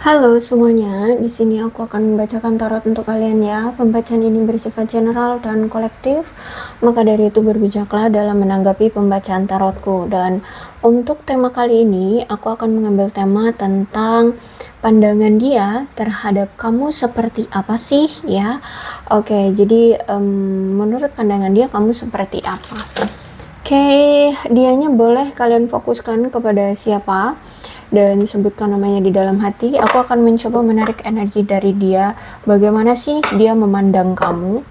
Halo semuanya, di sini aku akan membacakan tarot untuk kalian ya. Pembacaan ini bersifat general dan kolektif, maka dari itu berbijaklah dalam menanggapi pembacaan tarotku. Dan untuk tema kali ini, aku akan mengambil tema tentang pandangan dia terhadap kamu seperti apa sih ya. Oke, jadi menurut pandangan dia kamu seperti apa? Oke, dianya boleh kalian fokuskan kepada siapa dan sebutkan namanya di dalam hati. Aku akan mencoba menarik energi dari dia. Bagaimana sih dia memandang kamu?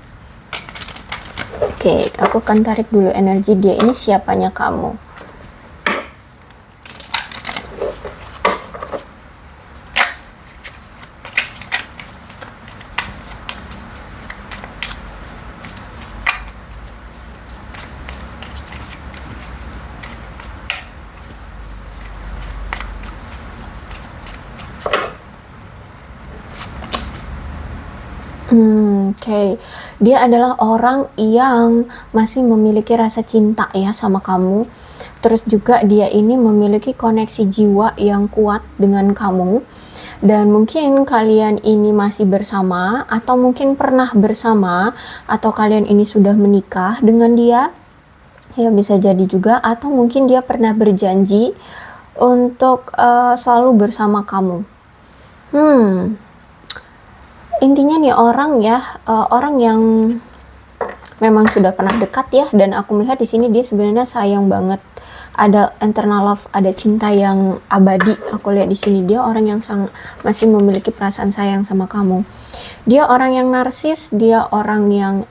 Oke, aku akan tarik dulu energi dia. Ini siapanya kamu? Oke. Dia adalah orang yang masih memiliki rasa cinta ya sama kamu. Terus juga dia ini memiliki koneksi jiwa yang kuat dengan kamu. Dan mungkin kalian ini masih bersama, atau mungkin pernah bersama, atau kalian ini sudah menikah dengan dia. Ya bisa jadi juga, atau mungkin dia pernah berjanji untuk selalu bersama kamu. Intinya nih orang ya, orang yang memang sudah pernah dekat ya, dan aku melihat di sini dia sebenarnya sayang banget. Ada internal love, ada cinta yang abadi. Aku lihat di sini dia orang yang masih memiliki perasaan sayang sama kamu. Dia orang yang narsis, dia orang yang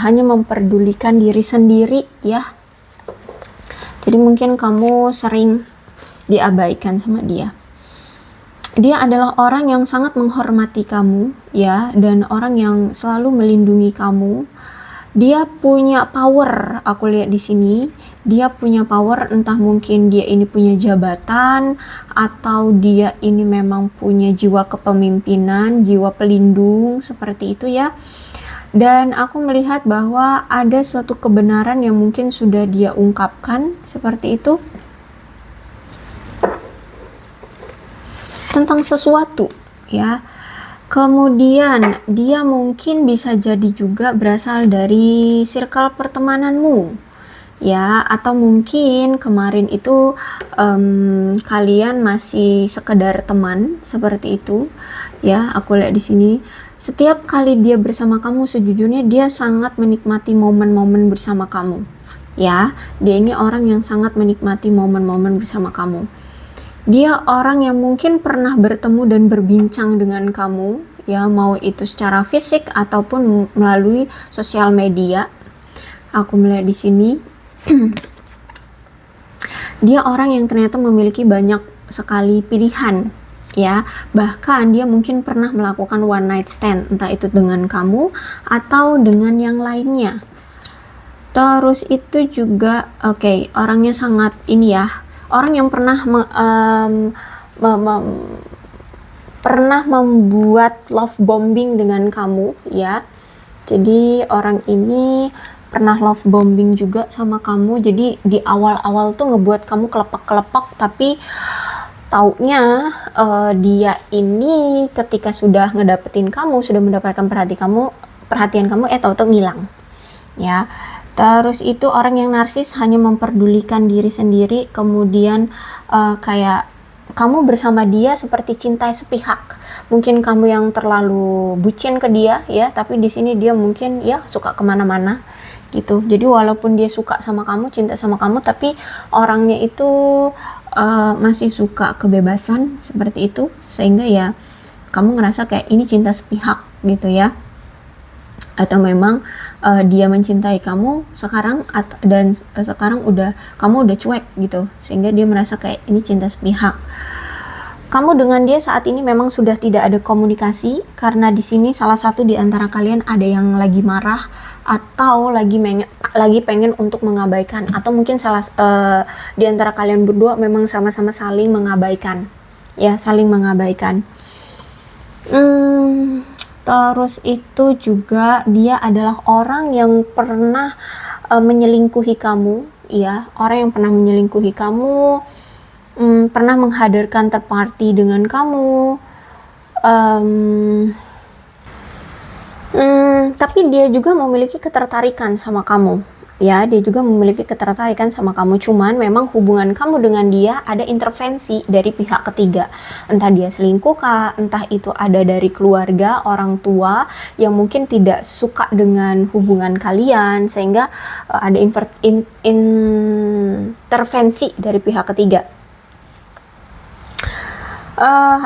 hanya memperdulikan diri sendiri ya. Jadi mungkin kamu sering diabaikan sama dia. Dia adalah orang yang sangat menghormati kamu ya, dan orang yang selalu melindungi kamu. Dia punya power, aku lihat di sini. Dia punya power, entah mungkin dia ini punya jabatan, atau dia ini memang punya jiwa kepemimpinan, jiwa pelindung, seperti itu ya. Dan aku melihat bahwa ada suatu kebenaran yang mungkin sudah dia ungkapkan, seperti itu. Tentang sesuatu ya. Kemudian dia mungkin bisa jadi juga berasal dari circle pertemananmu ya, atau mungkin kemarin itu kalian masih sekedar teman, seperti itu ya. Aku lihat di sini setiap kali dia bersama kamu, sejujurnya dia sangat menikmati momen-momen bersama kamu ya. Dia ini orang yang sangat menikmati momen-momen bersama kamu. Dia orang yang mungkin pernah bertemu dan berbincang dengan kamu ya, mau itu secara fisik ataupun melalui sosial media. Aku melihat di sini dia orang yang ternyata memiliki banyak sekali pilihan ya. Bahkan dia mungkin pernah melakukan one night stand, entah itu dengan kamu atau dengan yang lainnya. Terus itu juga orangnya sangat ini ya, orang yang pernah membuat love bombing dengan kamu ya. Jadi orang ini pernah love bombing juga sama kamu. Jadi di awal-awal tuh ngebuat kamu kelepek-kelepek, tapi taunya dia ini ketika sudah ngedapetin kamu, sudah mendapatkan perhatian kamu, tahu-tahu ngilang ya. Terus itu orang yang narsis, hanya memperdulikan diri sendiri, kemudian kayak kamu bersama dia seperti cinta sepihak. Mungkin kamu yang terlalu bucin ke dia ya, tapi di sini dia mungkin ya suka kemana-mana gitu. Jadi walaupun dia suka sama kamu, cinta sama kamu, tapi orangnya itu masih suka kebebasan, seperti itu, sehingga ya kamu ngerasa kayak ini cinta sepihak gitu ya. Atau memang dia mencintai kamu sekarang, dan sekarang kamu udah cuek gitu, sehingga dia merasa kayak ini cinta sepihak. Kamu dengan dia saat ini memang sudah tidak ada komunikasi, karena di sini salah satu di antara kalian ada yang lagi marah, atau lagi pengen untuk mengabaikan, atau mungkin di antara kalian berdua memang sama-sama saling mengabaikan ya, saling mengabaikan. Terus itu juga dia adalah orang yang pernah menyelingkuhi kamu ya, orang yang pernah menyelingkuhi kamu. pernah menghadirkan third party dengan kamu, tapi dia juga memiliki ketertarikan sama kamu. Ya, dia juga memiliki ketertarikan sama kamu, cuman memang hubungan kamu dengan dia ada intervensi dari pihak ketiga. Entah dia selingkuh kah, entah itu ada dari keluarga, orang tua yang mungkin tidak suka dengan hubungan kalian, sehingga ada intervensi dari pihak ketiga.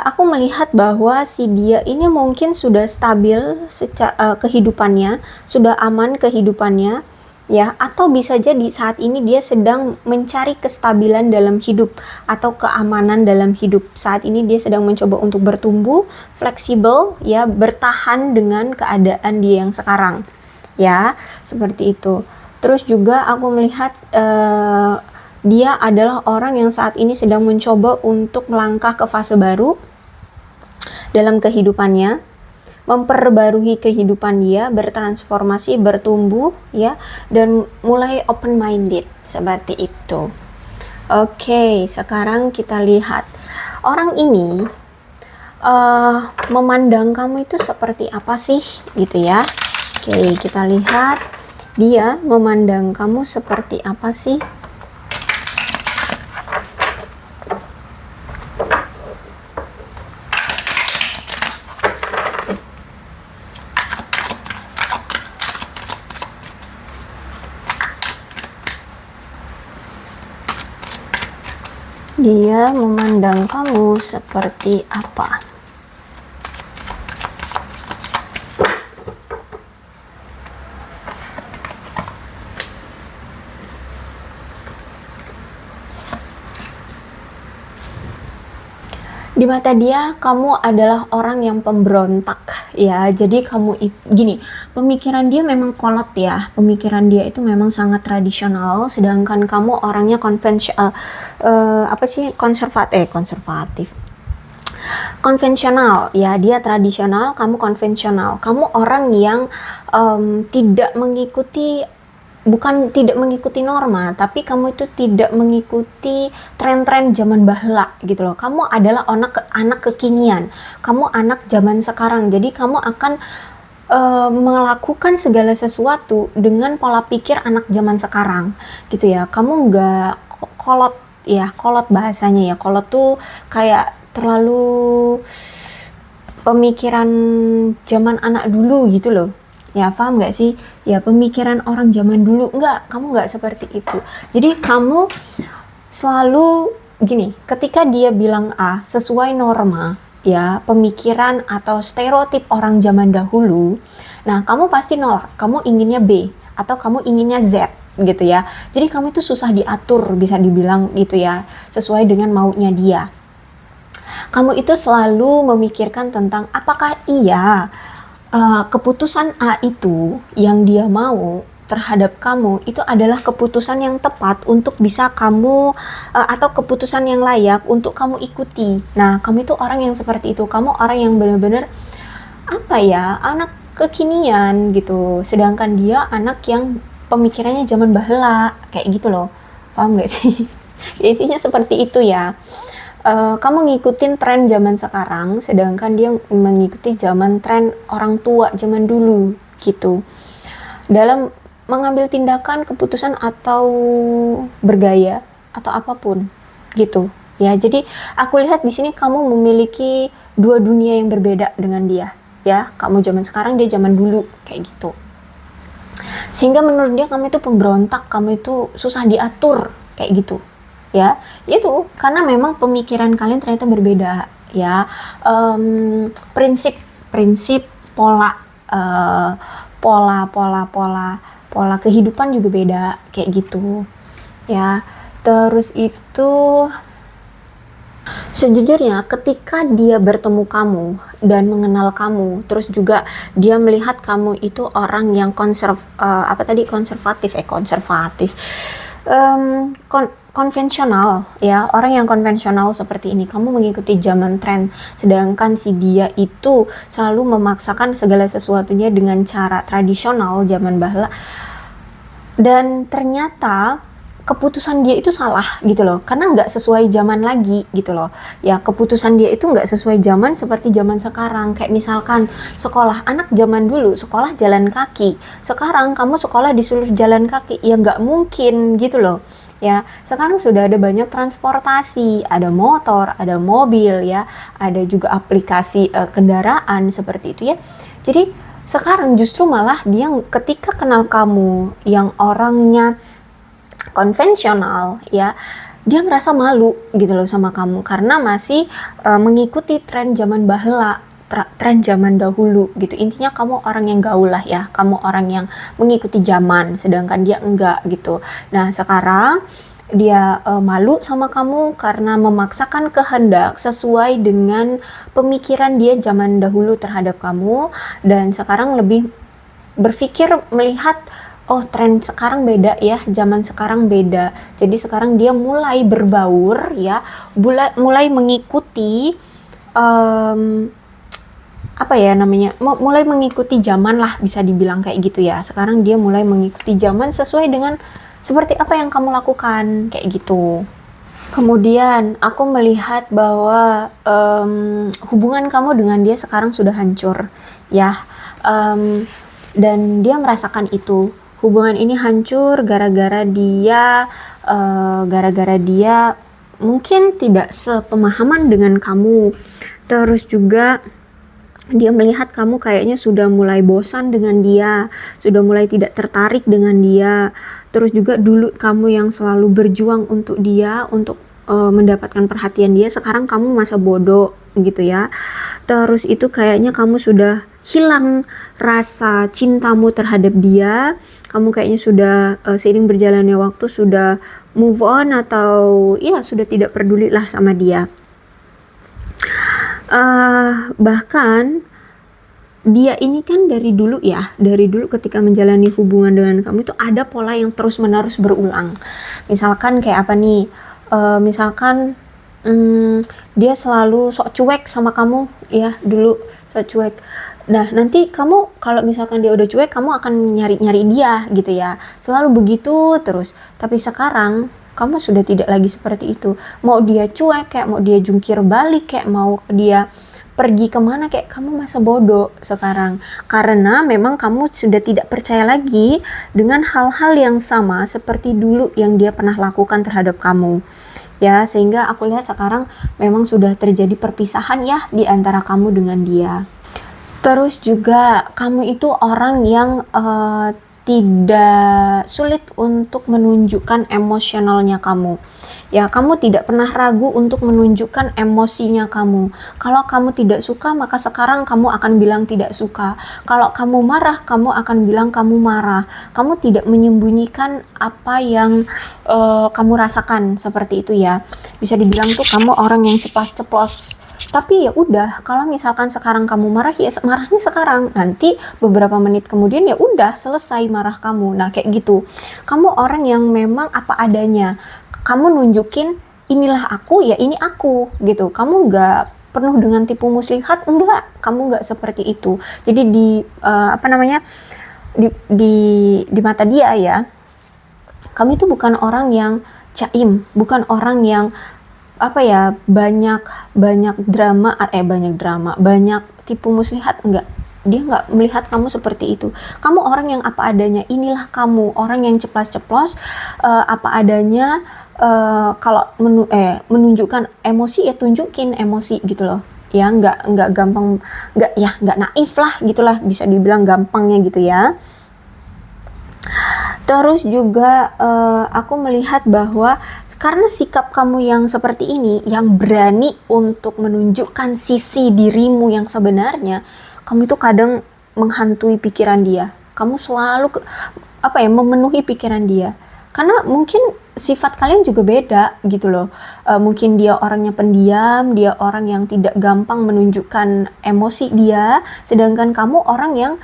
Aku melihat bahwa si dia ini mungkin sudah stabil kehidupannya, sudah aman kehidupannya, ya, atau bisa jadi saat ini dia sedang mencari kestabilan dalam hidup atau keamanan dalam hidup. Saat ini dia sedang mencoba untuk bertumbuh, fleksibel, ya, bertahan dengan keadaan dia yang sekarang, ya, seperti itu. Terus juga aku melihat dia adalah orang yang saat ini sedang mencoba untuk melangkah ke fase baru dalam kehidupannya, memperbarui kehidupan dia, bertransformasi, bertumbuh, ya, dan mulai open minded seperti itu. Oke, sekarang kita lihat orang ini memandang kamu itu seperti apa sih, gitu ya. Oke, kita lihat dia memandang kamu seperti apa sih. Dia memandang kamu seperti apa? Di mata dia, kamu adalah orang yang pemberontak, ya. Jadi kamu gini, pemikiran dia memang kolot, ya. Pemikiran dia itu memang sangat tradisional, sedangkan kamu orangnya konservatif. Konvensional, ya. Dia tradisional, kamu konvensional. Kamu orang yang tidak mengikuti norma, tapi kamu itu tidak mengikuti tren-tren zaman bahla gitu loh. Kamu adalah anak kekinian, kamu anak zaman sekarang, jadi kamu akan melakukan segala sesuatu dengan pola pikir anak zaman sekarang gitu ya. Kamu nggak kolot, ya, kolot bahasanya ya. Kolot tuh kayak terlalu pemikiran zaman anak dulu gitu loh. Ya, paham gak sih? Ya, pemikiran orang zaman dulu. Enggak, kamu gak seperti itu. Jadi kamu selalu gini, ketika dia bilang A sesuai norma, ya, pemikiran atau stereotip orang zaman dahulu, nah kamu pasti nolak. Kamu inginnya B atau kamu inginnya Z gitu ya. Jadi kamu itu susah diatur, bisa dibilang gitu ya, sesuai dengan maunya dia. Kamu itu selalu memikirkan tentang apakah iya keputusan A itu yang dia mau terhadap kamu itu adalah keputusan yang tepat untuk bisa kamu atau keputusan yang layak untuk kamu ikuti. Nah, kamu itu orang yang seperti itu. Kamu orang yang benar-benar apa ya, anak kekinian gitu. Sedangkan dia anak yang pemikirannya zaman bahla kayak gitu loh. Paham gak sih? Ya, intinya seperti itu ya. Kamu ngikutin tren zaman sekarang, sedangkan dia mengikuti tren orang tua zaman dulu gitu. Dalam mengambil tindakan, keputusan atau bergaya atau apapun gitu. Ya, jadi aku lihat di sini kamu memiliki dua dunia yang berbeda dengan dia. Ya, kamu zaman sekarang, dia zaman dulu kayak gitu. Sehingga menurut dia kamu itu pemberontak, kamu itu susah diatur kayak gitu. Ya, itu karena memang pemikiran kalian ternyata berbeda, ya. Prinsip pola kehidupan juga beda kayak gitu, ya. Terus itu sejujurnya ketika dia bertemu kamu dan mengenal kamu, terus juga dia melihat kamu itu orang yang konvensional, ya, orang yang konvensional seperti ini. Kamu mengikuti zaman tren, sedangkan si dia itu selalu memaksakan segala sesuatunya dengan cara tradisional zaman bahla. Dan ternyata keputusan dia itu salah gitu loh, karena nggak sesuai zaman lagi gitu loh. Ya, keputusan dia itu nggak sesuai zaman seperti zaman sekarang. Kayak misalkan sekolah, anak zaman dulu sekolah jalan kaki, sekarang kamu sekolah disuruh jalan kaki, ya nggak mungkin gitu loh. Ya, sekarang sudah ada banyak transportasi, ada motor, ada mobil ya, ada juga aplikasi kendaraan seperti itu ya. Jadi sekarang justru malah dia ketika kenal kamu yang orangnya konvensional ya, dia ngerasa malu gitu loh sama kamu karena masih mengikuti tren zaman bahla, tren zaman dahulu gitu. Intinya kamu orang yang gaul lah ya, kamu orang yang mengikuti zaman, sedangkan dia enggak gitu. Nah sekarang dia malu sama kamu karena memaksakan kehendak sesuai dengan pemikiran dia zaman dahulu terhadap kamu, dan sekarang lebih berpikir melihat, oh tren sekarang beda ya, zaman sekarang beda. Jadi sekarang dia mulai berbaur ya, mulai mengikuti apa ya namanya, mulai mengikuti zaman lah, bisa dibilang kayak gitu ya. Sekarang dia mulai mengikuti zaman sesuai dengan seperti apa yang kamu lakukan, kayak gitu. Kemudian aku melihat bahwa hubungan kamu dengan dia sekarang sudah hancur ya, dan dia merasakan itu. Hubungan ini hancur gara-gara dia mungkin tidak sepemahaman dengan kamu. Terus juga dia melihat kamu kayaknya sudah mulai bosan dengan dia, sudah mulai tidak tertarik dengan dia. Terus juga dulu kamu yang selalu berjuang untuk dia, untuk mendapatkan perhatian dia, sekarang kamu masa bodoh gitu ya. Terus itu kayaknya kamu sudah hilang rasa cintamu terhadap dia. Kamu kayaknya sudah seiring berjalannya waktu sudah move on, atau ya sudah tidak peduli lah sama dia. Bahkan dia ini kan dari dulu ketika menjalani hubungan dengan kamu itu ada pola yang terus menerus berulang. Misalkan kayak apa nih, misalkan dia selalu sok cuek sama kamu ya, dulu sok cuek. Nah nanti kamu kalau misalkan dia udah cuek, kamu akan nyari dia gitu ya, selalu begitu terus. Tapi sekarang kamu sudah tidak lagi seperti itu. Mau dia cuek kayak, mau dia jungkir balik kayak, mau dia pergi kemana kayak, kamu masa bodoh sekarang. Karena memang kamu sudah tidak percaya lagi dengan hal-hal yang sama seperti dulu yang dia pernah lakukan terhadap kamu. Ya, sehingga aku lihat sekarang memang sudah terjadi perpisahan ya di antara kamu dengan dia. Terus juga kamu itu orang yang tidak sulit untuk menunjukkan emosionalnya kamu. Ya, kamu tidak pernah ragu untuk menunjukkan emosinya kamu. Kalau kamu tidak suka, maka sekarang kamu akan bilang tidak suka. Kalau kamu marah, kamu akan bilang kamu marah. Kamu tidak menyembunyikan apa yang kamu rasakan, seperti itu ya. Bisa dibilang tuh kamu orang yang ceplas-ceplos. Tapi ya udah, kalau misalkan sekarang kamu marah, ya marahnya sekarang. Nanti beberapa menit kemudian ya udah selesai marah kamu. Nah kayak gitu. Kamu orang yang memang apa adanya. Kamu nunjukin inilah aku, ya ini aku gitu. Kamu nggak penuh dengan tipu muslihat, enggak. Kamu nggak seperti itu. Jadi di mata dia ya, kamu itu bukan orang yang jaim, bukan orang yang banyak drama, banyak tipu muslihat, enggak. Dia nggak melihat kamu seperti itu. Kamu orang yang apa adanya, inilah kamu, orang yang ceplas-ceplos, apa adanya. Kalau menunjukkan emosi ya tunjukin emosi gitu loh ya, nggak gampang, nggak naif lah gitulah, bisa dibilang gampangnya gitu ya. Terus juga aku melihat bahwa karena sikap kamu yang seperti ini, yang berani untuk menunjukkan sisi dirimu yang sebenarnya, kamu itu kadang menghantui pikiran dia. Kamu selalu memenuhi pikiran dia. Karena mungkin sifat kalian juga beda gitu loh. Mungkin dia orangnya pendiam, dia orang yang tidak gampang menunjukkan emosi dia, sedangkan kamu orang yang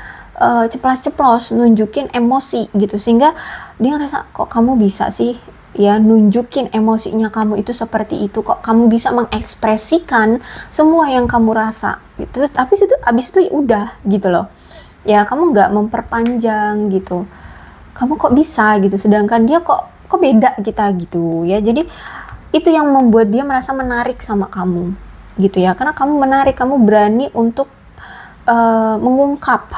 ceplas-ceplos nunjukin emosi gitu, sehingga dia ngerasa, kok kamu bisa sih ya nunjukin emosinya kamu itu seperti itu, kok kamu bisa mengekspresikan semua yang kamu rasa gitu. Tapi abis itu ya udah gitu loh ya, kamu nggak memperpanjang gitu, kamu kok bisa gitu, sedangkan dia kok kok beda kita gitu ya. Jadi itu yang membuat dia merasa menarik sama kamu gitu ya, karena kamu menarik, kamu berani untuk mengungkap,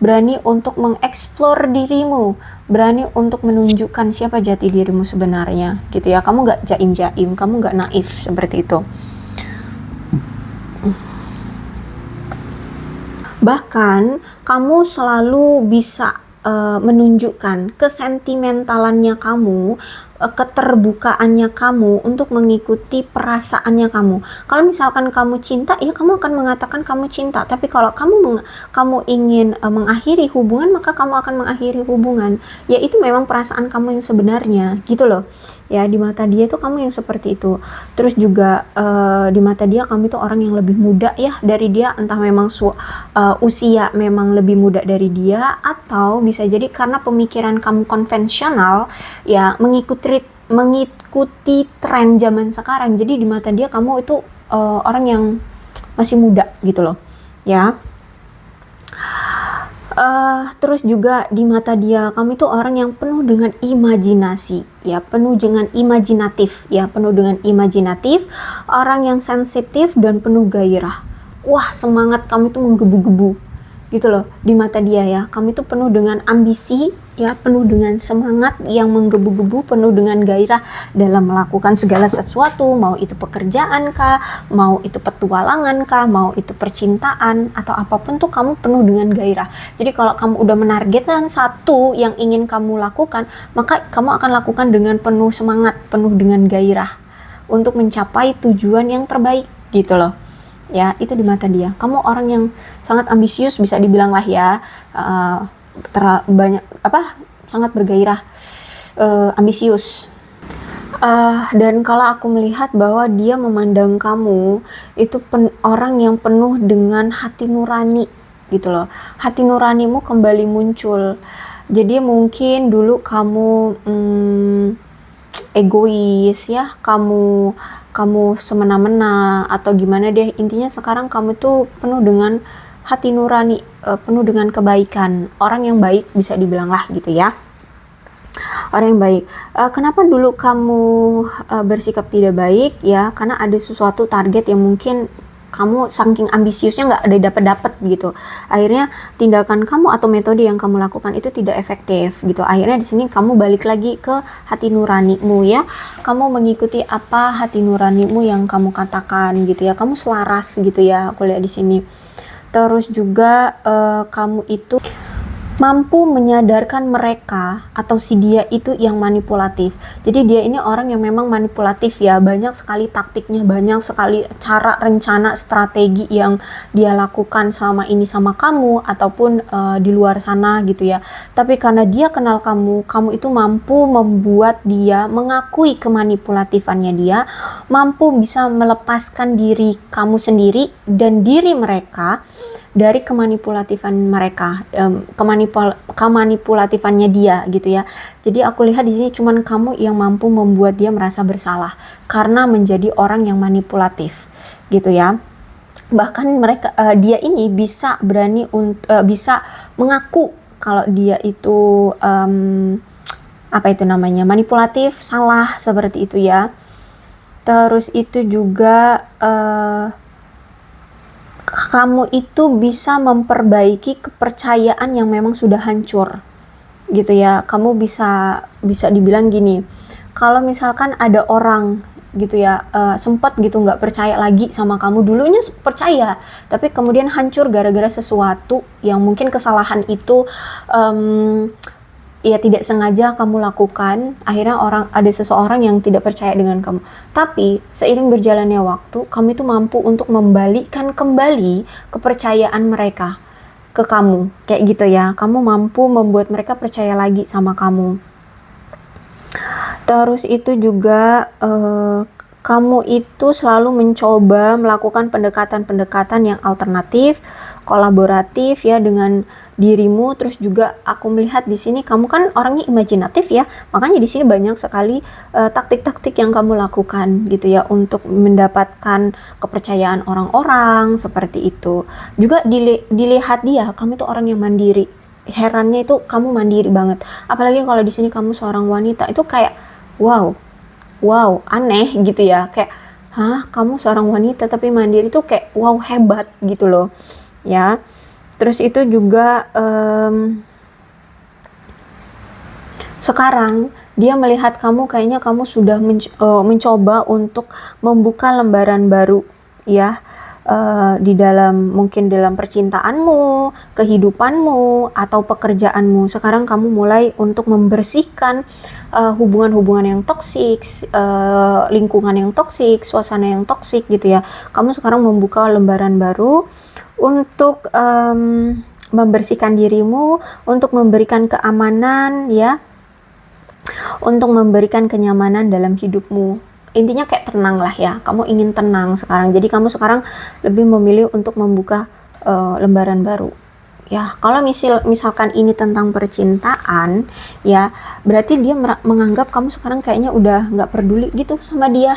berani untuk mengeksplor dirimu, berani untuk menunjukkan siapa jati dirimu sebenarnya gitu ya. Kamu gak jaim-jaim, kamu gak naif seperti itu. Bahkan kamu selalu bisa menunjukkan kesentimentalannya kamu, keterbukaannya kamu untuk mengikuti perasaannya kamu. Kalau misalkan kamu cinta, ya kamu akan mengatakan kamu cinta. Tapi kalau kamu ingin mengakhiri hubungan, maka kamu akan mengakhiri hubungan. Ya itu memang perasaan kamu yang sebenarnya, gitu loh. Ya di mata dia itu kamu yang seperti itu. Terus juga di mata dia kamu itu orang yang lebih muda ya dari dia, entah memang usia memang lebih muda dari dia, atau bisa jadi karena pemikiran kamu konvensional ya, mengikuti tren zaman sekarang. Jadi di mata dia kamu itu orang yang masih muda gitu loh ya. Terus juga di mata dia kamu itu orang yang penuh dengan imajinasi ya, penuh dengan imajinatif ya, penuh dengan imajinatif, orang yang sensitif dan penuh gairah. Wah, semangat kamu itu menggebu-gebu gitu loh di mata dia ya. Kamu itu penuh dengan ambisi ya, penuh dengan semangat yang menggebu-gebu, penuh dengan gairah dalam melakukan segala sesuatu, mau itu pekerjaan kah, mau itu petualangan kah, mau itu percintaan atau apapun tuh kamu penuh dengan gairah. Jadi kalau kamu udah menargetkan satu yang ingin kamu lakukan, maka kamu akan lakukan dengan penuh semangat, penuh dengan gairah untuk mencapai tujuan yang terbaik gitu loh. Ya, itu di mata dia. Kamu orang yang sangat ambisius bisa dibilang lah ya. Sangat bergairah, ambisius. Dan kalau aku melihat bahwa dia memandang kamu itu orang yang penuh dengan hati nurani gitu loh. Hati nuranimu kembali muncul. Jadi mungkin dulu kamu egois ya, kamu semena-mena atau gimana deh, intinya sekarang kamu tuh penuh dengan hati nurani, penuh dengan kebaikan, orang yang baik bisa dibilang lah gitu ya, orang yang baik. Kenapa dulu kamu bersikap tidak baik ya, karena ada sesuatu target yang mungkin kamu saking ambisiusnya nggak ada dapat gitu. Akhirnya tindakan kamu atau metode yang kamu lakukan itu tidak efektif gitu. Akhirnya di sini kamu balik lagi ke hati nuranimu ya. Kamu mengikuti apa hati nuranimu yang kamu katakan gitu ya. Kamu selaras gitu ya. Aku lihat di sini. Terus juga kamu itu mampu menyadarkan mereka atau si dia itu yang manipulatif. Jadi dia ini orang yang memang manipulatif ya, banyak sekali taktiknya, banyak sekali cara, rencana, strategi yang dia lakukan selama ini sama kamu ataupun di luar sana gitu ya. Tapi karena dia kenal kamu, kamu itu mampu membuat dia mengakui kemanipulatifannya dia, mampu bisa melepaskan diri kamu sendiri dan diri mereka dari kemanipulatifan mereka, kemanipulatifannya dia gitu ya. Jadi aku lihat di sini cuman kamu yang mampu membuat dia merasa bersalah karena menjadi orang yang manipulatif gitu ya. Bahkan dia ini bisa berani bisa mengaku kalau dia itu manipulatif, salah seperti itu ya. Terus itu juga kamu itu bisa memperbaiki kepercayaan yang memang sudah hancur gitu ya. Kamu bisa dibilang gini, kalau misalkan ada orang gitu ya sempat gitu nggak percaya lagi sama kamu, dulunya percaya tapi kemudian hancur gara-gara sesuatu yang mungkin kesalahan itu ya tidak sengaja kamu lakukan, akhirnya ada seseorang yang tidak percaya dengan kamu. Tapi seiring berjalannya waktu, kamu itu mampu untuk membalikkan kembali kepercayaan mereka ke kamu, kayak gitu ya. Kamu mampu membuat mereka percaya lagi sama kamu. Terus itu juga kamu itu selalu mencoba melakukan pendekatan-pendekatan yang alternatif, kolaboratif ya dengan dirimu. Terus juga aku melihat di sini kamu kan orangnya imajinatif ya, makanya di sini banyak sekali taktik-taktik yang kamu lakukan gitu ya untuk mendapatkan kepercayaan orang-orang seperti itu. Juga dilihat dia, kamu itu orang yang mandiri. Herannya itu kamu mandiri banget. Apalagi kalau di sini kamu seorang wanita, itu kayak wow, wow, aneh gitu ya, kayak, hah, kamu seorang wanita tapi mandiri tuh kayak wow, hebat gitu loh ya. Terus itu juga sekarang dia melihat kamu kayaknya kamu sudah mencoba untuk membuka lembaran baru ya, di dalam mungkin dalam percintaanmu, kehidupanmu, atau pekerjaanmu. Sekarang kamu mulai untuk membersihkan hubungan-hubungan yang toksik, lingkungan yang toksik, suasana yang toksik gitu ya. Kamu sekarang membuka lembaran baru untuk membersihkan dirimu, untuk memberikan keamanan ya, untuk memberikan kenyamanan dalam hidupmu. Intinya kayak tenang lah ya, kamu ingin tenang sekarang. Jadi kamu sekarang lebih memilih untuk membuka lembaran baru. Ya, kalau misalkan ini tentang percintaan, ya berarti dia menganggap kamu sekarang kayaknya udah nggak peduli gitu sama dia.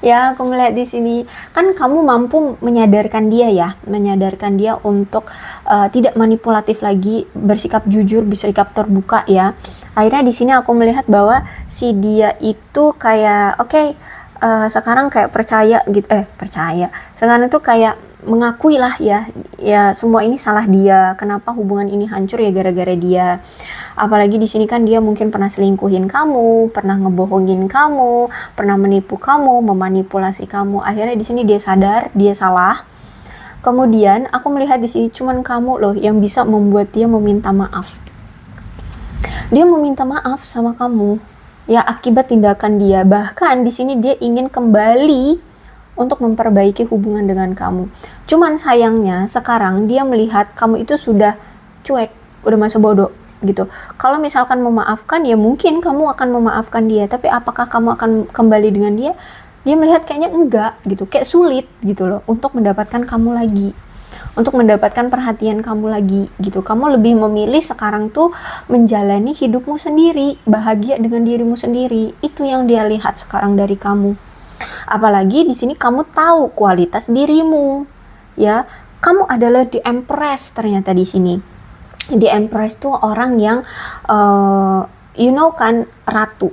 Ya, aku melihat di sini kan kamu mampu menyadarkan dia ya, menyadarkan dia untuk tidak manipulatif lagi, bersikap jujur, bersikap terbuka ya. Akhirnya di sini aku melihat bahwa si dia itu kayak oke, sekarang kayak percaya gitu, percaya. Sekarang tuh kayak mengakui lah ya, ya semua ini salah dia. Kenapa hubungan ini hancur ya gara-gara dia. Apalagi di sini kan dia mungkin pernah selingkuhin kamu, pernah ngebohongin kamu, pernah menipu kamu, memanipulasi kamu. Akhirnya di sini dia sadar dia salah. Kemudian aku melihat di sini cuman kamu loh yang bisa membuat dia meminta maaf. Dia meminta maaf sama kamu ya akibat tindakan dia. Bahkan di sini dia ingin kembali untuk memperbaiki hubungan dengan kamu. Cuman sayangnya sekarang dia melihat kamu itu sudah cuek, udah masa bodoh gitu. Kalau misalkan memaafkan ya mungkin kamu akan memaafkan dia, tapi apakah kamu akan kembali dengan dia? Dia melihat kayaknya enggak gitu, kayak sulit gitu loh untuk mendapatkan kamu lagi, untuk mendapatkan perhatian kamu lagi gitu. Kamu lebih memilih sekarang tuh menjalani hidupmu sendiri, bahagia dengan dirimu sendiri. Itu yang dia lihat sekarang dari kamu. Apalagi di sini kamu tahu kualitas dirimu ya, kamu adalah the empress ternyata di sini. The empress tuh orang yang kan ratu.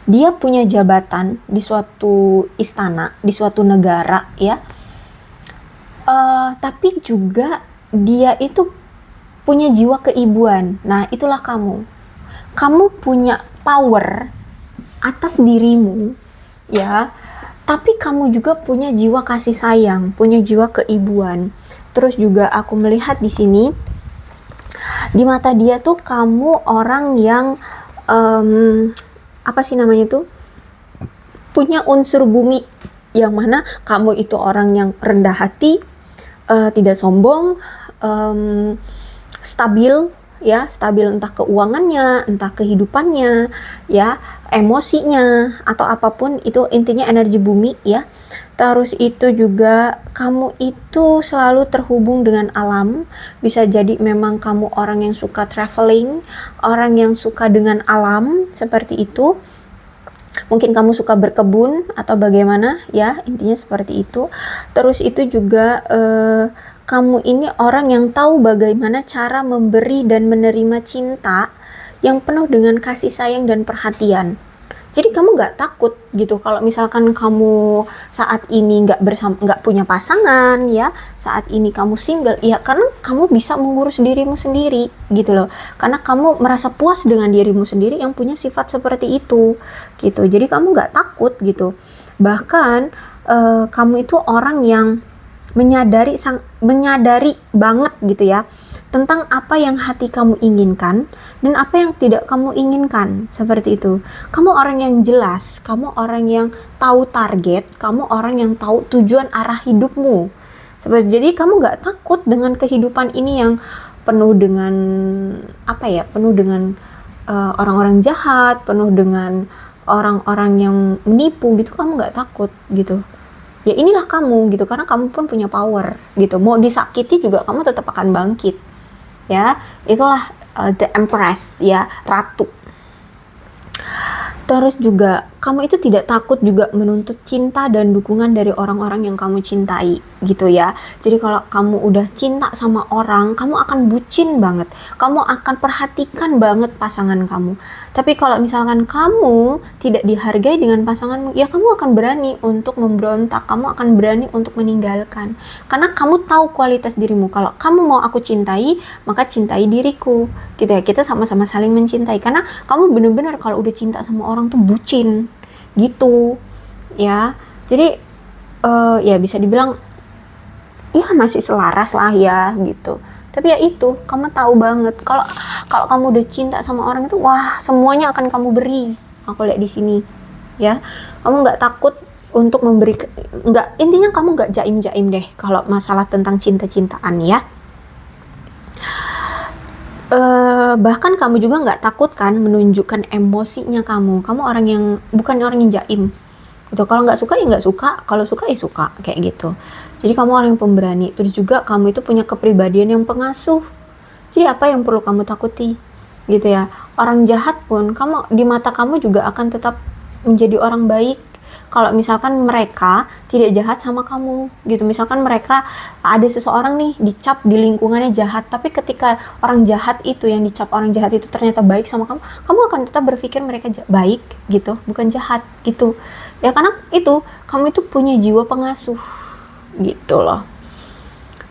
Dia punya jabatan di suatu istana, di suatu negara ya. Tapi juga dia itu punya jiwa keibuan. Nah, itulah kamu. Kamu punya power atas dirimu ya. Tapi kamu juga punya jiwa kasih sayang, punya jiwa keibuan. Terus juga aku melihat di sini di mata dia tuh kamu orang yang punya unsur bumi, yang mana kamu itu orang yang rendah hati, tidak sombong, stabil ya, stabil entah keuangannya, entah kehidupannya ya, emosinya atau apapun itu, intinya energi bumi ya. Terus itu juga kamu itu selalu terhubung dengan alam. Bisa jadi memang kamu orang yang suka traveling, orang yang suka dengan alam seperti itu. Mungkin kamu suka berkebun atau bagaimana ya, intinya seperti itu. Terus itu juga kamu ini orang yang tahu bagaimana cara memberi dan menerima cinta yang penuh dengan kasih sayang dan perhatian. Jadi kamu nggak takut gitu kalau misalkan kamu saat ini nggak punya pasangan ya, saat ini kamu single ya, karena kamu bisa mengurus dirimu sendiri gitu loh, karena kamu merasa puas dengan dirimu sendiri yang punya sifat seperti itu gitu. Jadi kamu nggak takut gitu. Bahkan kamu itu orang yang menyadari banget gitu ya tentang apa yang hati kamu inginkan dan apa yang tidak kamu inginkan, seperti itu. Kamu orang yang jelas, kamu orang yang tahu target, kamu orang yang tahu tujuan arah hidupmu. Jadi kamu nggak takut dengan kehidupan ini yang penuh dengan penuh dengan orang-orang jahat, penuh dengan orang-orang yang menipu gitu. Kamu nggak takut gitu. Ya inilah kamu gitu, karena kamu pun punya power gitu. Mau disakiti juga kamu tetap akan bangkit ya. Itulah the empress ya, ratu. Terus juga kamu itu tidak takut juga menuntut cinta dan dukungan dari orang-orang yang kamu cintai gitu ya. Jadi kalau kamu udah cinta sama orang, kamu akan bucin banget. Kamu akan perhatikan banget pasangan kamu. Tapi kalau misalkan kamu tidak dihargai dengan pasanganmu, ya kamu akan berani untuk memberontak, kamu akan berani untuk meninggalkan. Karena kamu tahu kualitas dirimu. Kalau kamu mau aku cintai, maka cintai diriku. Gitu ya. Kita sama-sama saling mencintai. Karena kamu bener-bener kalau udah cinta sama orang tuh bucin gitu ya. Jadi ya bisa dibilang ya masih selaras lah ya gitu. Tapi ya itu, kamu tahu banget kalau kamu udah cinta sama orang itu, wah semuanya akan kamu beri. Aku lihat di sini ya, kamu nggak takut untuk memberi, nggak, intinya kamu nggak jaim-jaim deh kalau masalah tentang cinta-cintaan ya. Bahkan kamu juga nggak takut kan menunjukkan emosinya kamu orang yang, bukan orang yang jaim gitu. Kalau nggak suka ya nggak suka, kalau suka ya suka, kayak gitu. Jadi kamu orang yang pemberani. Terus juga kamu itu punya kepribadian yang pengasuh. Jadi apa yang perlu kamu takuti gitu ya. Orang jahat pun kamu, di mata kamu juga akan tetap menjadi orang baik kalau misalkan mereka tidak jahat sama kamu gitu. Misalkan mereka, ada seseorang nih dicap di lingkungannya jahat, tapi ketika orang jahat itu, yang dicap orang jahat itu ternyata baik sama kamu, kamu akan tetap berpikir mereka baik gitu, bukan jahat gitu ya. Karena itu, kamu itu punya jiwa pengasuh gitu loh.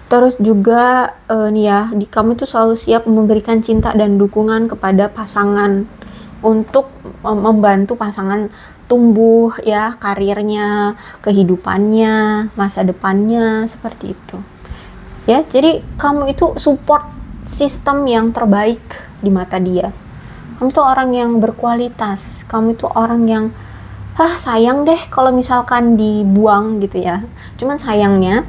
Terus juga nih ya, kamu tuh selalu siap memberikan cinta dan dukungan kepada pasangan untuk membantu pasangan tumbuh ya, karirnya, kehidupannya, masa depannya, seperti itu ya. Jadi kamu itu support sistem yang terbaik di mata dia. Kamu tuh orang yang berkualitas, kamu itu orang yang sayang deh kalau misalkan dibuang gitu ya. Cuman sayangnya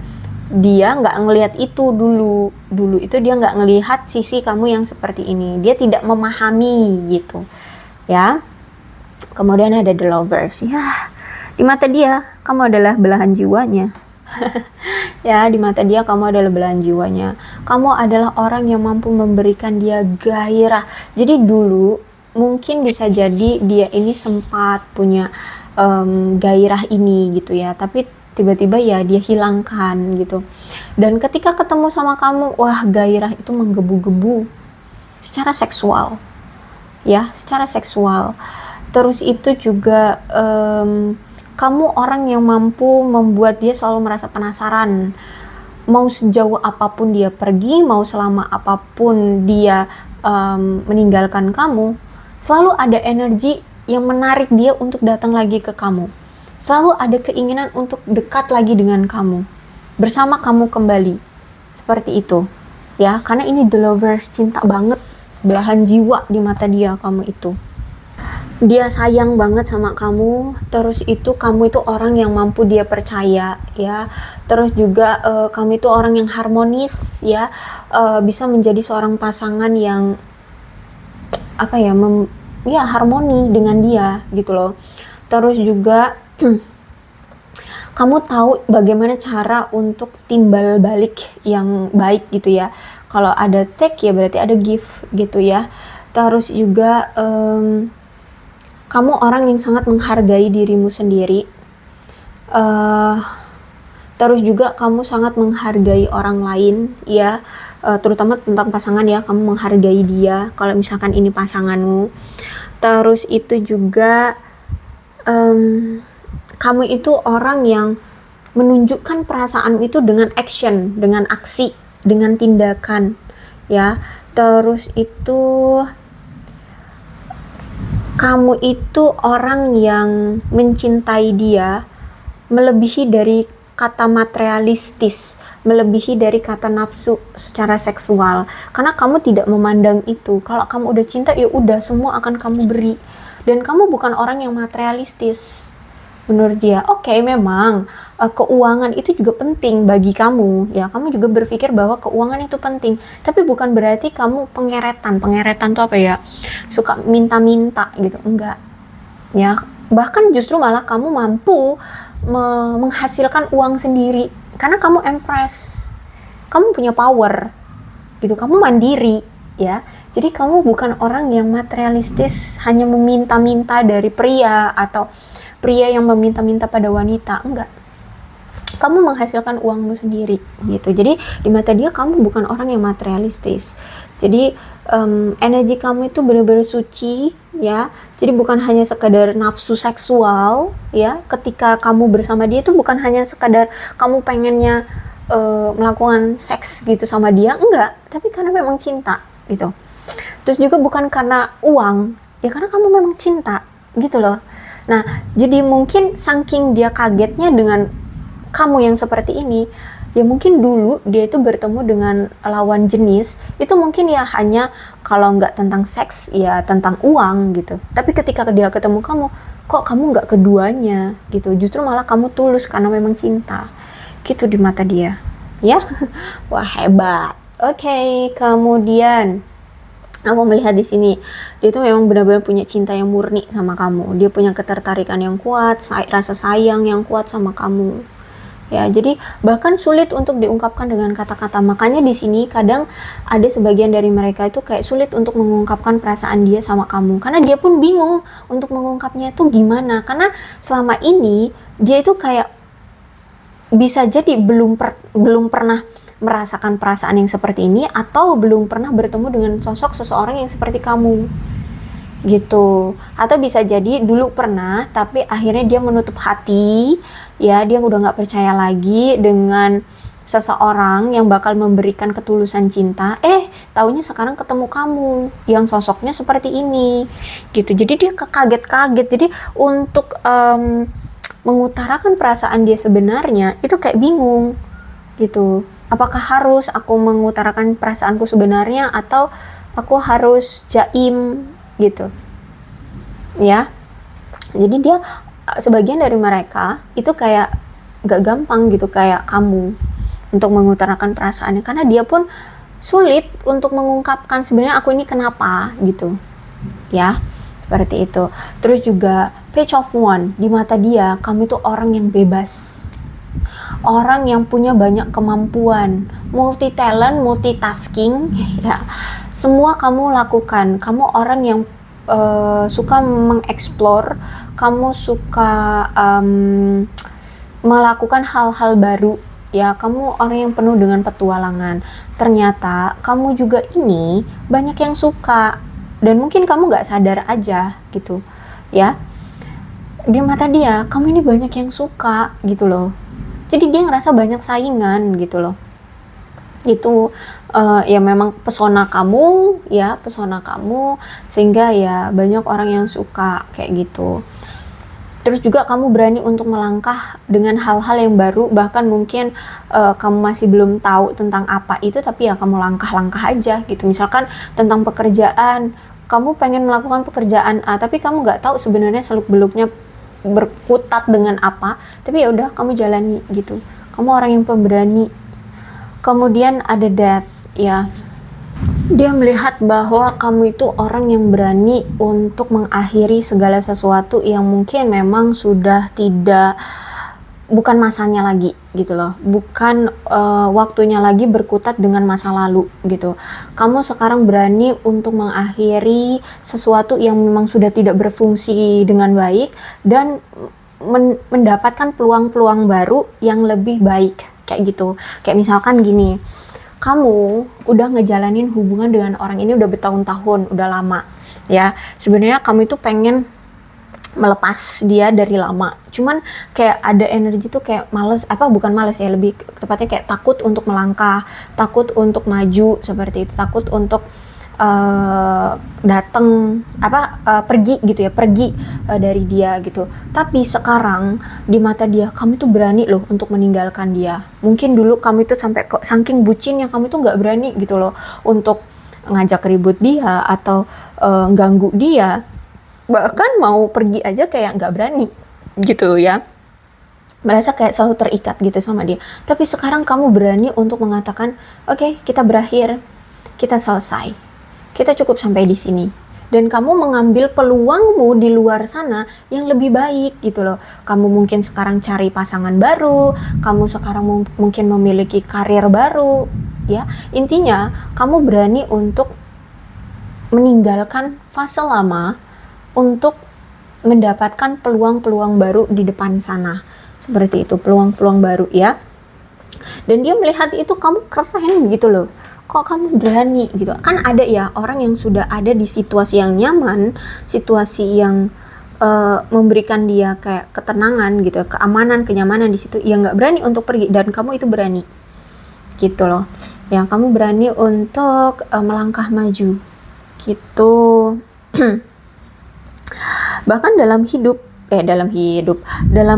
dia nggak ngelihat itu dulu itu dia nggak ngelihat sisi kamu yang seperti ini, dia tidak memahami gitu ya. Kemudian ada the lovers ya, di mata dia kamu adalah belahan jiwanya. Ya, di mata dia kamu adalah belahan jiwanya. Kamu adalah orang yang mampu memberikan dia gairah. Jadi dulu mungkin bisa jadi dia ini sempat punya gairah ini gitu ya, tapi tiba-tiba ya dia hilangkan gitu. Dan ketika ketemu sama kamu, wah gairah itu menggebu-gebu secara seksual ya, secara seksual. Terus itu juga kamu orang yang mampu membuat dia selalu merasa penasaran. Mau sejauh apapun dia pergi, mau selama apapun dia meninggalkan kamu, selalu ada energi yang menarik dia untuk datang lagi ke kamu. Selalu ada keinginan untuk dekat lagi dengan kamu, bersama kamu kembali. Seperti itu ya, karena ini the lovers, cinta banget, belahan jiwa di mata dia kamu itu. Dia sayang banget sama kamu. Terus itu kamu itu orang yang mampu dia percaya ya. Terus juga kamu itu orang yang harmonis ya, bisa menjadi seorang pasangan yang apa ya, ya harmoni dengan dia gitu loh. Terus juga kamu tahu bagaimana cara untuk timbal balik yang baik gitu ya. Kalau ada take ya berarti ada give gitu ya. Terus juga kamu orang yang sangat menghargai dirimu sendiri. Terus juga kamu sangat menghargai orang lain ya, terutama tentang pasangan ya, kamu menghargai dia kalau misalkan ini pasanganmu. Terus itu juga kamu itu orang yang menunjukkan perasaan itu dengan action, dengan aksi, dengan tindakan ya. Terus itu kamu itu orang yang mencintai dia melebihi dari kata materialistis, melebihi dari kata nafsu secara seksual. Karena kamu tidak memandang itu. Kalau kamu udah cinta, ya udah semua akan kamu beri. Dan kamu bukan orang yang materialistis. Menurut dia, oke, memang keuangan itu juga penting bagi kamu. Ya, kamu juga berpikir bahwa keuangan itu penting. Tapi bukan berarti kamu pengeretan. Pengeretan itu apa ya? Suka minta-minta gitu. Enggak. Ya, bahkan justru malah kamu mampu menghasilkan uang sendiri karena kamu empress, kamu punya power gitu, kamu mandiri ya. Jadi kamu bukan orang yang materialistis, hanya meminta-minta dari pria atau pria yang meminta-minta pada wanita. Enggak. Kamu menghasilkan uangmu sendiri gitu. Jadi di mata dia kamu bukan orang yang materialistis. Jadi energi kamu itu benar-benar suci ya. Jadi bukan hanya sekadar nafsu seksual ya. Ketika kamu bersama dia itu bukan hanya sekadar kamu pengennya melakukan seks gitu sama dia, enggak, tapi karena memang cinta gitu. Terus juga bukan karena uang, ya karena kamu memang cinta gitu loh. Nah, jadi mungkin saking dia kagetnya dengan kamu yang seperti ini, ya mungkin dulu dia itu bertemu dengan lawan jenis, itu mungkin ya hanya kalau nggak tentang seks, ya tentang uang gitu. Tapi ketika dia ketemu kamu, kok kamu nggak keduanya gitu, justru malah kamu tulus karena memang cinta. Gitu di mata dia. Ya, wah hebat. Oke, kemudian aku melihat di sini dia tuh memang benar-benar punya cinta yang murni sama kamu. Dia punya ketertarikan yang kuat, rasa sayang yang kuat sama kamu. Ya, jadi bahkan sulit untuk diungkapkan dengan kata-kata. Makanya di sini kadang ada sebagian dari mereka itu kayak sulit untuk mengungkapkan perasaan dia sama kamu. Karena dia pun bingung untuk mengungkapnya itu gimana. Karena selama ini dia itu kayak bisa jadi belum pernah merasakan perasaan yang seperti ini, atau belum pernah bertemu dengan sosok seseorang yang seperti kamu gitu. Atau bisa jadi dulu pernah tapi akhirnya dia menutup hati ya, dia udah nggak percaya lagi dengan seseorang yang bakal memberikan ketulusan cinta, taunya sekarang ketemu kamu yang sosoknya seperti ini gitu. Jadi dia kaget-kaget. Jadi untuk mengutarakan perasaan dia sebenarnya itu kayak bingung gitu. Apakah harus aku mengutarakan perasaanku sebenarnya atau aku harus jaim gitu ya. Jadi dia, sebagian dari mereka itu kayak gak gampang gitu kayak kamu untuk mengutarakan perasaannya, karena dia pun sulit untuk mengungkapkan sebenarnya aku ini kenapa gitu ya, seperti itu. Terus juga Page of Wands, di mata dia kamu itu orang yang bebas, orang yang punya banyak kemampuan, multi talent, multitasking ya, semua kamu lakukan. Kamu orang yang suka mengeksplor, kamu suka melakukan hal-hal baru ya, kamu orang yang penuh dengan petualangan. Ternyata kamu juga ini banyak yang suka dan mungkin kamu gak sadar aja gitu ya. Di mata dia kamu ini banyak yang suka gitu loh. Jadi dia ngerasa banyak saingan gitu loh. Itu ya memang pesona kamu ya, pesona kamu, sehingga ya banyak orang yang suka kayak gitu. Terus juga kamu berani untuk melangkah dengan hal-hal yang baru, bahkan mungkin kamu masih belum tahu tentang apa itu, tapi ya kamu langkah-langkah aja gitu. Misalkan tentang pekerjaan, kamu pengen melakukan pekerjaan A, tapi kamu nggak tahu sebenarnya seluk-beluknya berkutat dengan apa, tapi ya udah kamu jalani gitu. Kamu orang yang pemberani. Kemudian ada Death ya, dia melihat bahwa kamu itu orang yang berani untuk mengakhiri segala sesuatu yang mungkin memang sudah bukan masanya lagi gitu loh, bukan waktunya lagi berkutat dengan masa lalu gitu. Kamu sekarang berani untuk mengakhiri sesuatu yang memang sudah tidak berfungsi dengan baik dan mendapatkan peluang-peluang baru yang lebih baik kayak gitu. Kayak misalkan gini, kamu udah ngejalanin hubungan dengan orang ini udah bertahun-tahun, udah lama ya. Sebenarnya kamu itu pengen melepas dia dari lama, cuman kayak ada energi tuh kayak males, bukan males ya, lebih tepatnya kayak takut untuk melangkah, takut untuk maju seperti itu, takut untuk pergi gitu ya, pergi dari dia gitu. Tapi sekarang di mata dia kamu tuh berani loh untuk meninggalkan dia. Mungkin dulu kamu itu sampai saking bucinnya kamu tuh nggak berani gitu loh untuk ngajak ribut dia atau ganggu dia, bahkan mau pergi aja kayak nggak berani gitu ya, merasa kayak selalu terikat gitu sama dia. Tapi sekarang kamu berani untuk mengatakan oke, kita berakhir, kita selesai, kita cukup sampai di sini, dan kamu mengambil peluangmu di luar sana yang lebih baik gitu loh. Kamu mungkin sekarang cari pasangan baru, kamu sekarang mungkin memiliki karir baru ya. Intinya kamu berani untuk meninggalkan fase lama untuk mendapatkan peluang-peluang baru di depan sana. Seperti itu, peluang-peluang baru ya. Dan dia melihat itu kamu keren gitu loh. Kok kamu berani gitu. Kan ada ya orang yang sudah ada di situasi yang nyaman, situasi yang memberikan dia kayak ketenangan gitu, keamanan, kenyamanan di situ, ya nggak berani untuk pergi, dan kamu itu berani gitu loh. Ya, kamu berani untuk melangkah maju gitu. Bahkan dalam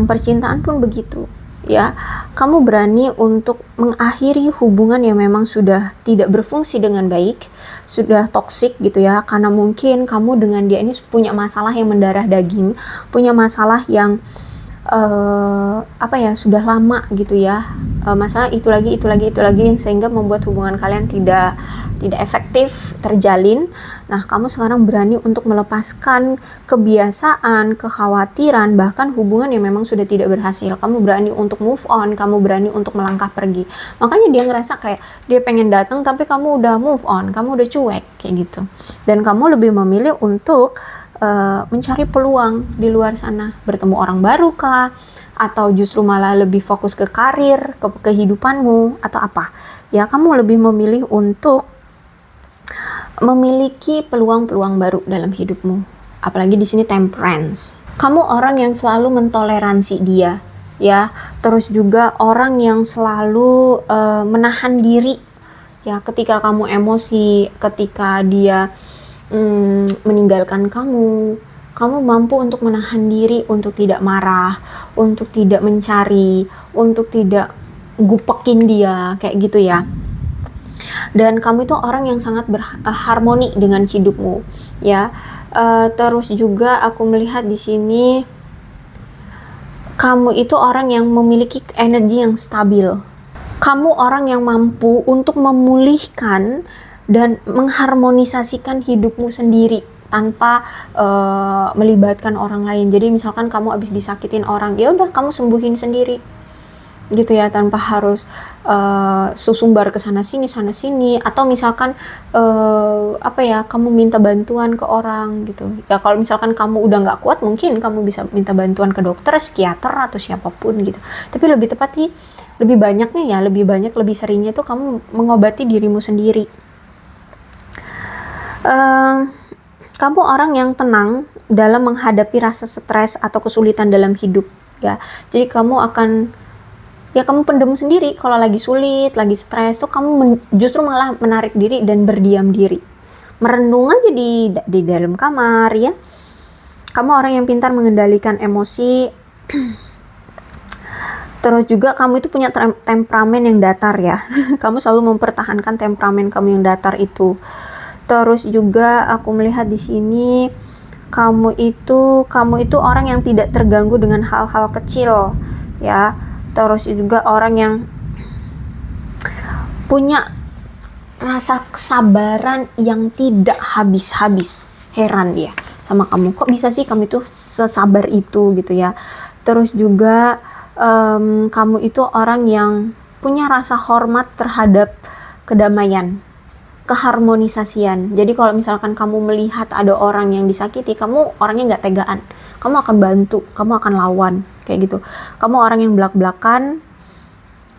percintaan pun begitu ya. Kamu berani untuk mengakhiri hubungan yang memang sudah tidak berfungsi dengan baik, sudah toksik gitu ya, karena mungkin kamu dengan dia ini punya masalah yang mendarah daging, punya masalah yang sudah lama gitu ya, masalah itu lagi sehingga membuat hubungan kalian tidak efektif terjalin. Nah, kamu sekarang berani untuk melepaskan kebiasaan, kekhawatiran, bahkan hubungan yang memang sudah tidak berhasil. Kamu berani untuk move on, kamu berani untuk melangkah pergi. Makanya dia ngerasa kayak dia pengen datang tapi kamu udah move on, kamu udah cuek kayak gitu. Dan kamu lebih memilih untuk mencari peluang di luar sana, bertemu orang baru kah, atau justru malah lebih fokus ke karir, ke kehidupanmu, atau apa ya. Kamu lebih memilih untuk memiliki peluang-peluang baru dalam hidupmu. Apalagi di sini temperance, kamu orang yang selalu mentoleransi dia ya, terus juga orang yang selalu menahan diri ya ketika kamu emosi, ketika dia meninggalkan kamu mampu untuk menahan diri, untuk tidak marah, untuk tidak mencari, untuk tidak gupekin dia kayak gitu ya. Dan kamu itu orang yang sangat berharmoni dengan hidupmu ya. Terus juga aku melihat di sini kamu itu orang yang memiliki energi yang stabil. Kamu orang yang mampu untuk memulihkan dan mengharmonisasikan hidupmu sendiri tanpa melibatkan orang lain. Jadi misalkan kamu habis disakitin orang, ya udah kamu sembuhin sendiri gitu ya, tanpa harus susumbar ke sana sini, atau misalkan kamu minta bantuan ke orang gitu ya. Kalau misalkan kamu udah nggak kuat, mungkin kamu bisa minta bantuan ke dokter, psikiater, atau siapapun gitu. Tapi lebih seringnya tuh kamu mengobati dirimu sendiri. Kamu orang yang tenang dalam menghadapi rasa stres atau kesulitan dalam hidup ya. Jadi kamu pendem sendiri kalau lagi sulit, lagi stres tuh kamu justru malah menarik diri dan berdiam diri, merenung aja di dalam kamar ya. Kamu orang yang pintar mengendalikan emosi. Terus juga kamu itu punya temperamen yang datar ya. Kamu selalu mempertahankan temperamen kamu yang datar itu. Terus juga aku melihat di sini kamu itu orang yang tidak terganggu dengan hal-hal kecil ya. Terus juga orang yang punya rasa kesabaran yang tidak habis-habis. Heran dia sama kamu, kok bisa sih kamu itu sesabar itu gitu ya. Terus juga kamu itu orang yang punya rasa hormat terhadap kedamaian, keharmonisasian. Jadi kalau misalkan kamu melihat ada orang yang disakiti, kamu orangnya nggak tegaan, kamu akan bantu, kamu akan lawan kayak gitu. Kamu orang yang belak-belakan,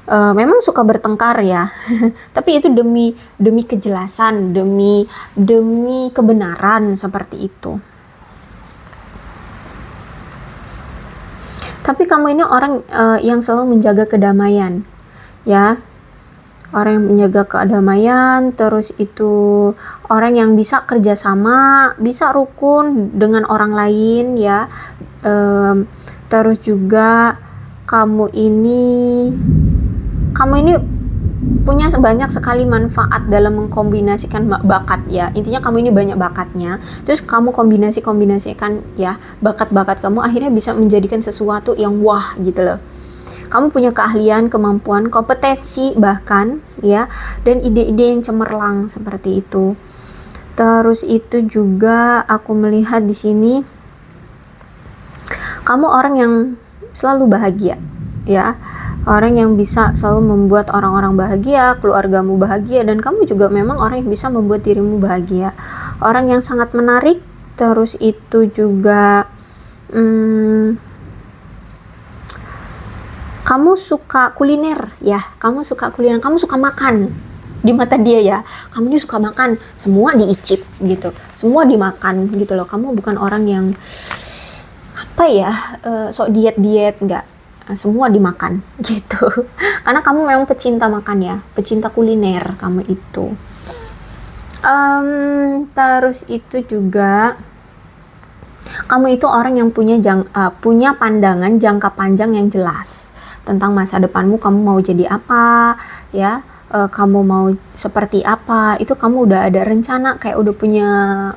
memang suka bertengkar ya tapi itu demi kejelasan, demi kebenaran, seperti itu. Tapi kamu ini orang yang selalu menjaga kedamaian ya. Orang yang menjaga kedamaian, terus itu orang yang bisa kerjasama, bisa rukun dengan orang lain ya. Terus juga kamu ini punya banyak sekali manfaat dalam mengkombinasikan bakat ya. Intinya kamu ini banyak bakatnya, terus kamu kombinasikan ya bakat-bakat kamu, akhirnya bisa menjadikan sesuatu yang wah gitu loh. Kamu punya keahlian, kemampuan, kompetensi bahkan ya, dan ide-ide yang cemerlang seperti itu. Terus itu juga aku melihat di sini kamu orang yang selalu bahagia ya. orang yang bisa selalu membuat orang-orang bahagia, keluargamu bahagia, dan kamu juga memang orang yang bisa membuat dirimu bahagia. Orang yang sangat menarik, terus itu juga kamu suka kuliner ya, kamu suka kuliner, kamu suka makan. Di mata dia ya, kamu ini suka makan, semua diicip gitu, semua dimakan gitu loh. Kamu bukan orang yang apa ya, sok diet-diet, enggak, semua dimakan gitu. Karena kamu memang pecinta makan ya, pecinta kuliner kamu itu. Terus itu juga kamu itu orang yang punya pandangan jangka panjang yang jelas tentang masa depanmu. Kamu mau jadi apa ya, kamu mau seperti apa, itu kamu udah ada rencana, kayak udah punya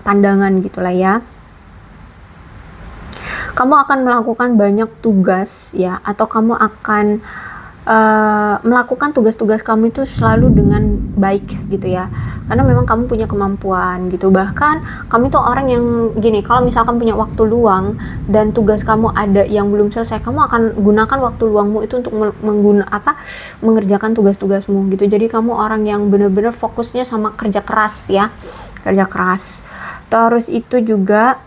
pandangan gitulah ya. Kamu akan melakukan banyak tugas ya, atau kamu akan melakukan tugas-tugas kamu itu selalu dengan baik gitu ya, karena memang kamu punya kemampuan gitu. Bahkan kamu itu orang yang gini, kalau misalkan punya waktu luang dan tugas kamu ada yang belum selesai, kamu akan gunakan waktu luangmu itu untuk mengerjakan tugas-tugasmu gitu. Jadi kamu orang yang benar-benar fokusnya sama kerja keras ya, kerja keras. Terus itu juga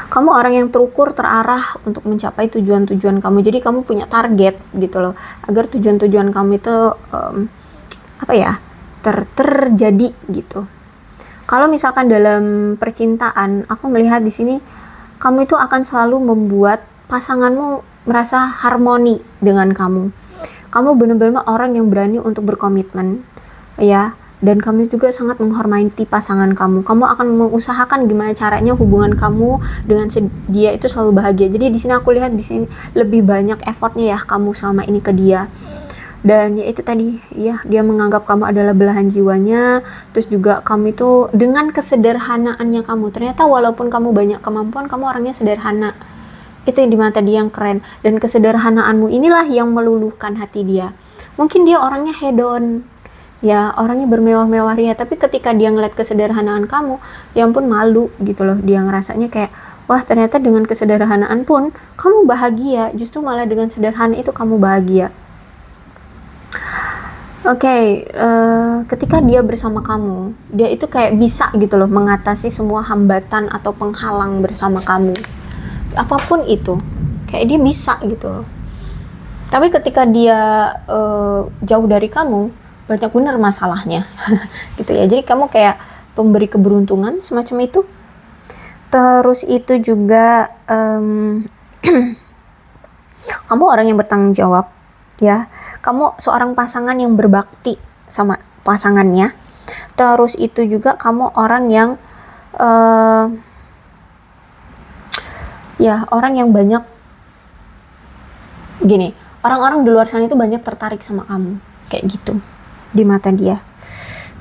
kamu orang yang terukur, terarah untuk mencapai tujuan-tujuan kamu. Jadi kamu punya target gitu loh, agar tujuan-tujuan kamu itu terjadi gitu. Kalau misalkan dalam percintaan, aku melihat di sini kamu itu akan selalu membuat pasanganmu merasa harmoni dengan kamu. Kamu benar-benar orang yang berani untuk berkomitmen ya. Dan kamu juga sangat menghormati pasangan kamu. Kamu akan mengusahakan gimana caranya hubungan kamu dengan dia itu selalu bahagia. Jadi di sini aku lihat di sini lebih banyak effortnya ya kamu selama ini ke dia. Dan ya itu tadi ya, dia menganggap kamu adalah belahan jiwanya. Terus juga kamu itu dengan kesederhanaannya kamu, ternyata walaupun kamu banyak kemampuan, kamu orangnya sederhana. Itu yang di mata dia yang keren. Dan kesederhanaanmu inilah yang meluluhkan hati dia. Mungkin dia orangnya hedon ya, orangnya bermewah-mewah ria, tapi ketika dia ngeliat kesederhanaan kamu, ya ampun malu gitu loh. Dia ngerasanya kayak, wah ternyata dengan kesederhanaan pun kamu bahagia, justru malah dengan sederhana itu kamu bahagia. Ketika dia bersama kamu, dia itu kayak bisa gitu loh mengatasi semua hambatan atau penghalang bersama kamu, apapun itu, kayak dia bisa gitu loh. Tapi ketika dia jauh dari kamu, banyak bener masalahnya gitu ya. Jadi kamu kayak pemberi keberuntungan semacam itu. Terus itu juga kamu orang yang bertanggung jawab ya. Kamu seorang pasangan yang berbakti sama pasangannya. Terus itu juga kamu orang yang orang yang banyak gini, orang-orang di luar sana itu banyak tertarik sama kamu kayak gitu di mata dia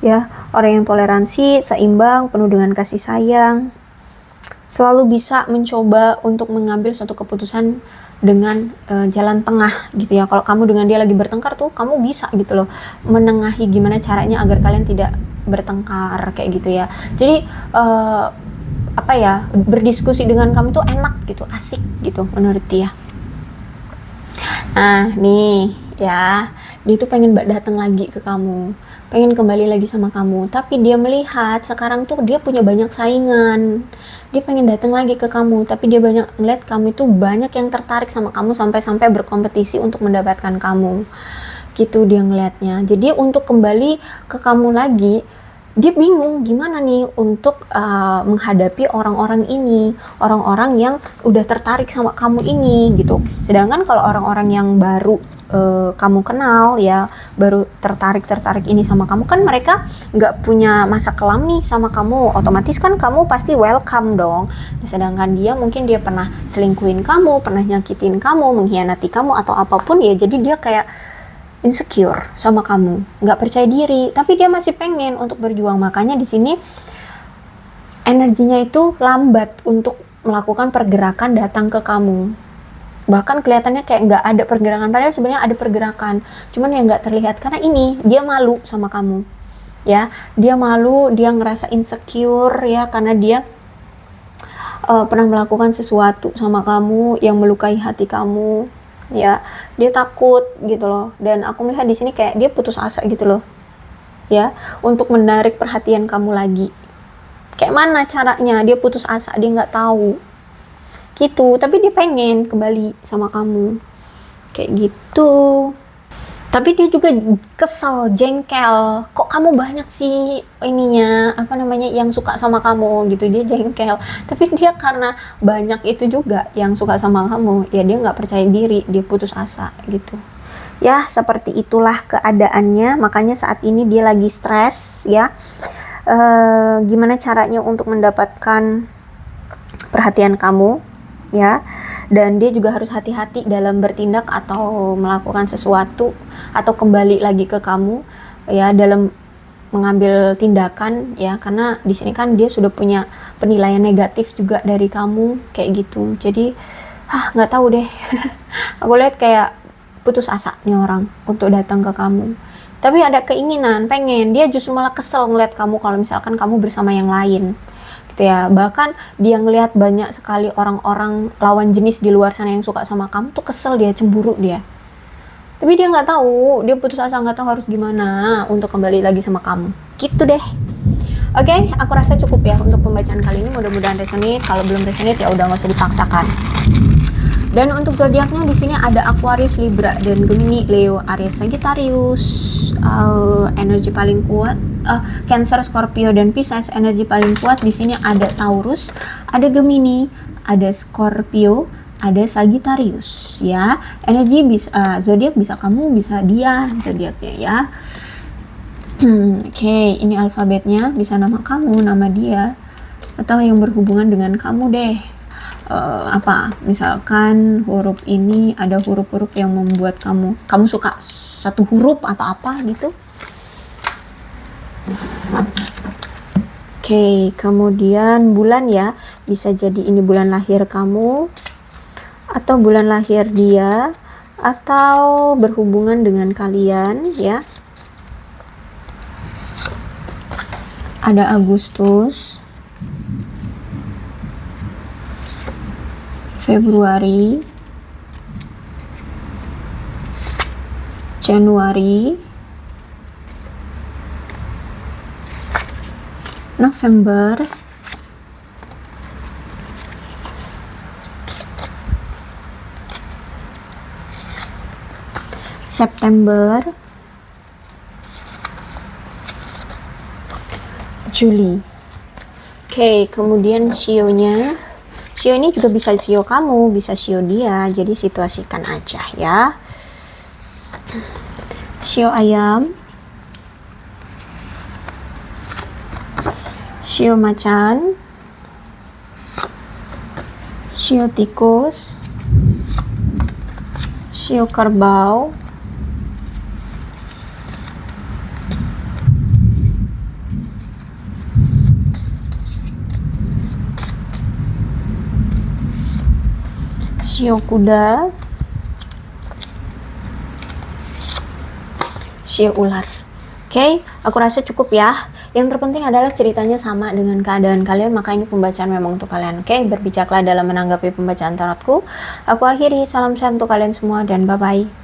ya. Orang yang toleransi, seimbang, penuh dengan kasih sayang, selalu bisa mencoba untuk mengambil suatu keputusan dengan jalan tengah gitu ya. Kalau kamu dengan dia lagi bertengkar tuh, kamu bisa gitu loh menengahi gimana caranya agar kalian tidak bertengkar kayak gitu ya. Jadi berdiskusi dengan kamu tuh enak gitu, asik gitu menurut dia. Nah nih ya, dia tuh pengen datang lagi ke kamu, pengen kembali lagi sama kamu, tapi dia melihat sekarang tuh dia punya banyak saingan. Dia pengen datang lagi ke kamu, tapi dia banyak ngeliat kamu itu banyak yang tertarik sama kamu, sampai-sampai berkompetisi untuk mendapatkan kamu gitu dia ngeliatnya. Jadi untuk kembali ke kamu lagi, dia bingung gimana nih untuk menghadapi orang-orang ini, orang-orang yang udah tertarik sama kamu ini gitu. Sedangkan kalau orang-orang yang baru kamu kenal ya, baru tertarik ini sama kamu, kan mereka nggak punya masa kelam nih sama kamu, otomatis kan kamu pasti welcome dong. Sedangkan dia mungkin dia pernah selingkuhin kamu, pernah nyakitin kamu, mengkhianati kamu atau apapun ya, jadi dia kayak insecure sama kamu, nggak percaya diri, tapi dia masih pengen untuk berjuang. Makanya di sini energinya itu lambat untuk melakukan pergerakan datang ke kamu. Bahkan kelihatannya kayak nggak ada pergerakan, padahal sebenarnya ada pergerakan, cuman yang nggak terlihat karena ini dia malu sama kamu ya. Dia malu, dia ngerasa insecure ya, karena dia pernah melakukan sesuatu sama kamu yang melukai hati kamu ya. Dia takut gitu loh, dan aku melihat di sini kayak dia putus asa gitu loh, ya, untuk menarik perhatian kamu lagi. Kayak mana caranya dia putus asa, dia nggak tahu gitu, tapi dia pengen kembali sama kamu kayak gitu. Tapi dia juga kesel, jengkel, kok kamu banyak sih ininya, apa namanya, yang suka sama kamu gitu. Dia jengkel, tapi dia karena banyak itu juga yang suka sama kamu, ya dia nggak percaya diri, dia putus asa gitu ya. Seperti itulah keadaannya, makanya saat ini dia lagi stres ya. Gimana caranya untuk mendapatkan perhatian kamu ya, dan dia juga harus hati-hati dalam bertindak atau melakukan sesuatu atau kembali lagi ke kamu ya, dalam mengambil tindakan ya, karena di sini kan dia sudah punya penilaian negatif juga dari kamu kayak gitu. Jadi nggak tahu deh. Aku lihat kayak putus asa nih orang untuk datang ke kamu, tapi ada keinginan pengen, dia justru malah kesel ngeliat kamu kalau misalkan kamu bersama yang lain gitu ya. Bahkan dia ngelihat banyak sekali orang-orang lawan jenis di luar sana yang suka sama kamu tuh, kesel dia, cemburu dia. Tapi dia nggak tahu, dia putus asa, nggak tahu harus gimana untuk kembali lagi sama kamu gitu deh. Oke, aku rasa cukup ya untuk pembacaan kali ini. Mudah-mudahan resonate. Kalau belum resonate ya udah nggak usah dipaksakan. Dan untuk zodiaknya di sini ada Aquarius, Libra, dan Gemini, Leo, Aries, Sagittarius. Energi paling kuat Cancer, Scorpio, dan Pisces. Energi paling kuat di sini ada Taurus, ada Gemini, ada Scorpio, ada Sagittarius ya. Energi bisa zodiak bisa kamu, bisa dia zodiaknya ya. Oke, ini alfabetnya, bisa nama kamu, nama dia, atau yang berhubungan dengan kamu deh. Misalkan huruf ini, ada huruf-huruf yang membuat kamu suka satu huruf atau apa gitu. Oke, kemudian bulan ya, bisa jadi ini bulan lahir kamu atau bulan lahir dia, atau berhubungan dengan kalian ya. Ada Agustus, Februari, Januari, November, September, Juli. Oke, kemudian sionya. Sio ini juga bisa sio kamu, bisa sio dia, jadi situasikan aja ya. Sio ayam, sio macan, sio tikus, sio kerbau, sio kuda, sio ular. Oke, aku rasa cukup ya. Yang terpenting adalah ceritanya sama dengan keadaan kalian, maka ini pembacaan memang untuk kalian. Oke, berbijaklah dalam menanggapi pembacaan tarotku. Aku akhiri, salam sehat untuk kalian semua dan bye-bye.